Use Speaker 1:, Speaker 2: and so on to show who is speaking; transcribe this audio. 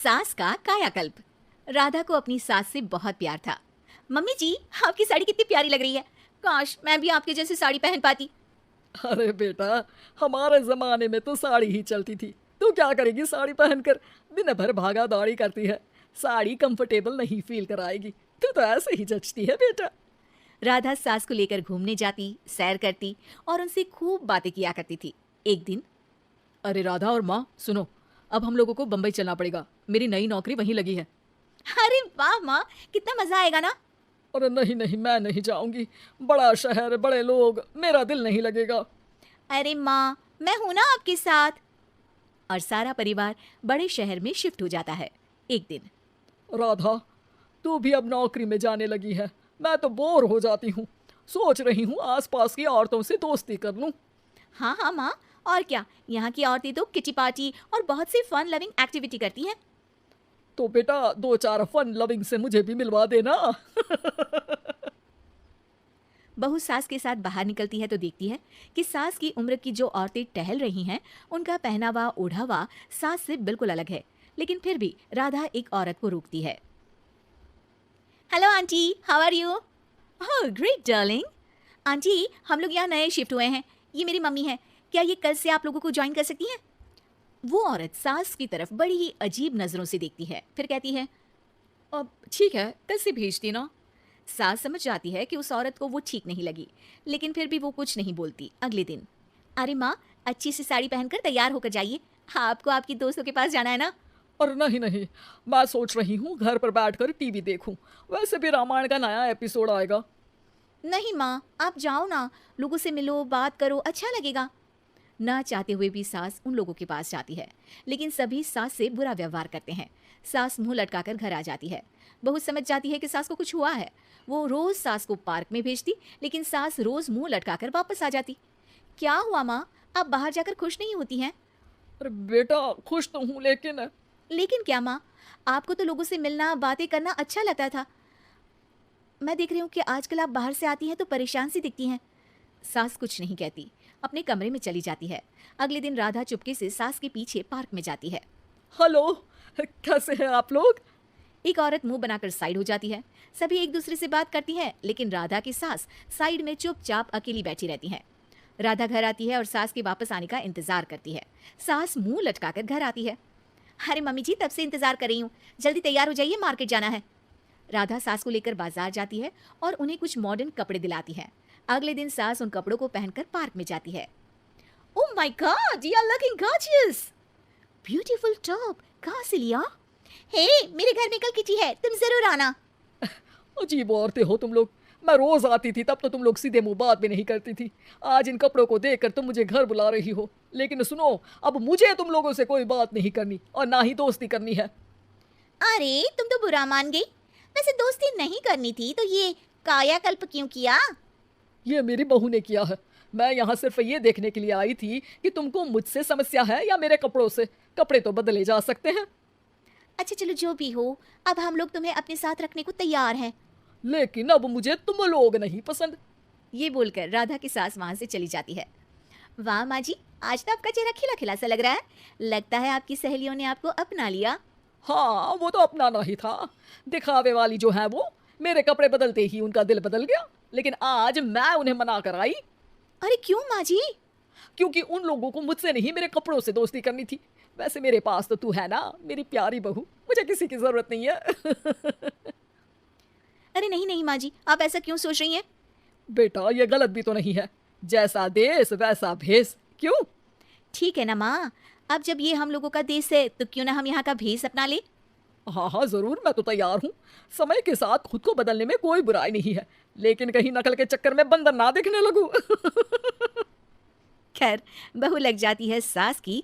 Speaker 1: सास का कायाकल्प। राधा को अपनी सास से बहुत प्यार था। मम्मी जी, आपकी साड़ी कितनी प्यारी लग रही है। काश मैं भी आपके जैसी साड़ी पहन पाती।
Speaker 2: अरे बेटा, हमारे जमाने में तो साड़ी ही चलती थी। तू क्या करेगी साड़ी पहनकर? दिन भर भागा दौड़ी करती है। साड़ी कंफर्टेबल नहीं फील कराएगी। तू तो ऐसे ही जचती है बेटा।
Speaker 1: राधा सास को लेकर घूमने जाती, सैर करती और उनसे खूब बातें किया करती थी। एक दिन,
Speaker 2: अरे राधा और माँ सुनो, अब हम लोगों को बम्बई चलना पड़ेगा। मेरी नई नौकरी वहीं लगी है।
Speaker 1: अरे वाह माँ, कितना मजा आएगा ना।
Speaker 2: अरे नहीं नहीं, मैं नहीं जाऊंगी। बड़ा शहर, बड़े लोग, मेरा दिल नहीं लगेगा।
Speaker 1: अरे माँ, मैं हूं ना आपके साथ। और सारा परिवार बड़े शहर में शिफ्ट हो जाता है। एक दिन,
Speaker 2: राधा, तू भी अब नौकरी में जाने लगी है। मैं तो बोर हो जाती हूँ। सोच रही हूँ आसपास की औरतों से दोस्ती कर लूँ।
Speaker 1: हाँ हाँ माँ, और क्या, यहाँ की औरतें तो किटी पार्टी और बहुत सी फन लविंग एक्टिविटी करती हैं।
Speaker 2: तो बेटा, दो चार फन लविंग से मुझे भी मिलवा देना।
Speaker 1: बहू सास के साथ बाहर निकलती है तो देखती है कि सास की उम्र की जो औरतें टहल रही हैं, उनका पहनावा ओढ़ावा सास से बिल्कुल अलग है। लेकिन फिर भी राधा एक औरत को रोकती है। Hello aunty, how are you? Oh great darling. Aunty, हम लोग यहाँ नए शिफ्ट हुए हैं। ये मेरी मम्मी है। क्या ये कल से आप लोगों को ज्वाइन कर सकती हैं? वो औरत सास की तरफ बड़ी ही अजीब नजरों से देखती है, फिर कहती है, अब ठीक है, कल से भेज देना। सास समझ जाती है कि उस औरत को वो ठीक नहीं लगी, लेकिन फिर भी वो कुछ नहीं बोलती। अगले दिन, अरे माँ, अच्छी सी साड़ी पहनकर तैयार होकर जाइए, आपको आपकी दोस्तों के पास जाना है ना।
Speaker 2: और नहीं नहीं, मैं सोच रही हूँ घर पर बैठकर टीवी देखूं। वैसे भी रामायण का नया एपिसोड आएगा।
Speaker 1: नहीं माँ, आप जाओ ना, लोगों से मिलो, बात करो, अच्छा लगेगा। ना चाहते हुए भी सास उन लोगों के पास जाती है, लेकिन सभी सास से बुरा व्यवहार करते हैं। सास मुंह लटकाकर घर आ जाती है। बहू समझ जाती है कि सास को कुछ हुआ है। वो रोज सास को पार्क में भेजती, लेकिन सास रोज मुंह लटकाकर वापस आ जाती। क्या हुआ माँ, आप बाहर जाकर खुश नहीं होती हैं?
Speaker 2: अरे बेटा, खुश तो हूँ लेकिन
Speaker 1: लेकिन क्या माँ, आपको तो लोगों से मिलना, बातें करना अच्छा लगता था। मैं देख रही हूँ कि आजकल आप बाहर से आती हैं तो परेशान सी दिखती हैं। सास कुछ नहीं कहती, अपने कमरे में चली जाती है। अगले दिन राधा चुपके से सास के पीछे पार्क में जाती है।
Speaker 2: हेलो, कैसे हैं आप लोग?
Speaker 1: एक औरत मुंह बनाकर साइड हो जाती है। सभी एक दूसरे से बात करती हैं, लेकिन राधा की सास साइड में चुपचाप अकेली बैठी रहती है। राधा घर आती है और सास के वापस आने का इंतजार करती है। सास मुंह लटकाकर घर आती है। अरे मम्मी जी, तब से इंतजार कर रही हूँ, जल्दी तैयार हो जाइए, मार्केट जाना है। राधा सास को लेकर बाजार जाती है और उन्हें कुछ मॉडर्न कपड़े दिलाती है। अगले दिन सास उन कपड़ों को पहनकर पार्क में जाती है। Oh my God, you are looking gorgeous. Beautiful top, कहाँ से लिया? हे, मेरे घर में कल किटी है, तुम जरूर आना।
Speaker 2: अजीब औरतें हो तुम लोग। मैं रोज आती थी तब तो तुम लोग सीधे मुंह बात भी नहीं करती थी। आज इन कपड़ों को देखकर तुम मुझे घर बुला रही हो। लेकिन सुनो, अब मुझे तुम लोगों से कोई बात नहीं करनी और ना ही दोस्ती करनी है।
Speaker 1: अरे तुम तो बुरा मान गई। वैसे दोस्ती नहीं करनी थी तो ये कायाकल्प क्यों किया?
Speaker 2: ये मेरी बहू ने किया है। मैं यहाँ सिर्फ ये देखने के लिए आई थी कि तुमको मुझसे समस्या है या मेरे कपड़ों से। कपड़े तो बदले जा सकते हैं।
Speaker 1: अच्छा चलो, जो भी हो, अब हम लोग तुम्हें अपने साथ रखने को तैयार हैं।
Speaker 2: लेकिन अब मुझे तुम लोग नहीं पसंद।
Speaker 1: ये बोलकर राधा की सास वहां से चली जाती है। वाह माँ जी, आज तो आपका चेहरा खिला खिला सा लग रहा है। लगता है आपकी सहेलियों ने आपको अपना लिया।
Speaker 2: हाँ, वो तो अपनाना ही था। दिखावे वाली जो है वो, मेरे कपड़े बदलते ही उनका दिल बदल गया। लेकिन आज मैं उन्हें मना कर आई।
Speaker 1: अरे क्यों माँ जी?
Speaker 2: क्योंकि उन लोगों को मुझसे नहीं, मेरे कपड़ों से दोस्ती करनी थी। वैसे मेरे पास तो तू है ना, मेरी प्यारी बहू। मुझे किसी की जरूरत नहीं है।
Speaker 1: अरे नहीं नहीं माँ जी, आप ऐसा क्यों सोच रही हैं?
Speaker 2: बेटा, ये गलत भी तो नहीं है। जैसा देश वैसा भेष। क्यों?
Speaker 1: ठीक है ना माँ, अब जब ये हम लोगों का देश है तो क्यों ना हम यहाँ का भेष अपना ले।
Speaker 2: हाँ हाँ जरूर, मैं तो तैयार हूँ। समय के साथ खुद को बदलने में कोई बुराई नहीं है। लेकिन कहीं नकल के चक्कर में बंदर ना दिखने लगूं।
Speaker 1: खैर, बहू लग जाती है सास की